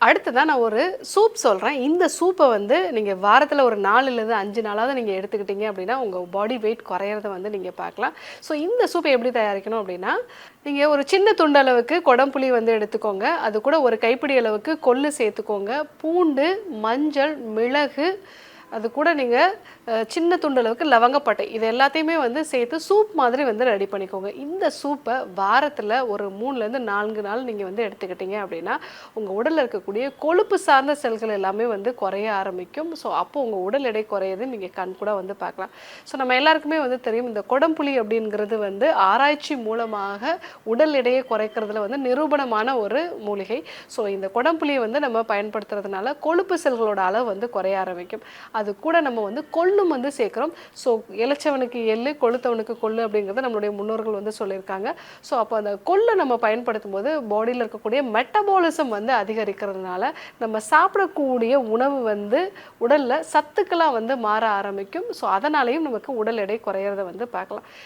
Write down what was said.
அடுத்ததா நான் ஒரு சூப் சொல்றேன். இந்த சூப்ப வந்து நீங்க வாரத்துல ஒரு 4லிருந்து 5 நாளாவது நீங்க எடுத்துக்கிட்டீங்க அப்படின்னா, உங்க பாடி வெயிட் குறையறத வந்து நீங்க பார்க்கலாம். ஸோ இந்த சூப்ப எப்படி தயாரிக்கணும் அப்படின்னா, நீங்க ஒரு சின்ன துண்டு அளவுக்கு கொடம்புளி வந்து எடுத்துக்கோங்க. அது கூட ஒரு கைப்பிடி அளவுக்கு கொள்ளு சேர்த்துக்கோங்க. பூண்டு, மஞ்சள், மிளகு, அது கூட நீங்க சின்ன துண்டு அளவுக்கு லவங்கப்பட்டை இது எல்லாத்தையுமே வந்து சேர்த்து சூப் மாதிரி வந்து ரெடி பண்ணிக்கோங்க. இந்த சூப்ப வாரத்துல ஒரு 3லேருந்து 4 நாள் நீங்க வந்து எடுத்துக்கிட்டீங்க அப்படின்னா, உங்க உடல்ல இருக்கக்கூடிய கொழுப்பு சார்ந்த செல்கள் எல்லாமே வந்து குறைய ஆரம்பிக்கும். ஸோ அப்போ உங்க உடல் எடை குறையது நீங்க கண்கூடா வந்து பார்க்கலாம். ஸோ நம்ம எல்லாருக்குமே வந்து தெரியும் இந்த கொடம்புளி அப்படிங்கிறது வந்து ஆராய்ச்சி மூலமாக உடல் எடையை குறைக்கிறதுல வந்து நிரூபணமான ஒரு மூலிகை. ஸோ இந்த கொடம்புளியை வந்து நம்ம பயன்படுத்துறதுனால கொழுப்பு செல்களோட அளவு வந்து குறைய ஆரம்பிக்கும். அது கூட நம்ம வந்து கொள்ளும் வந்து சேர்க்கிறோம். ஸோ இளைச்சவனுக்கு எள்ளு, கொழுத்தவனுக்கு கொள்ளு அப்படிங்கிறத நம்மளுடைய முன்னோர்கள் வந்து சொல்லியிருக்காங்க. ஸோ அப்போ அந்த கொள்ளை நம்ம பயன்படுத்தும் போது பாடியில் இருக்கக்கூடிய மெட்டபாலிசம் வந்து அதிகரிக்கிறதுனால நம்ம சாப்பிடக்கூடிய உணவு வந்து உடல்ல சத்துக்களாக வந்து மாற ஆரம்பிக்கும். ஸோ அதனாலேயும் நமக்கு உடல் எடை குறையிறத வந்து பார்க்கலாம்.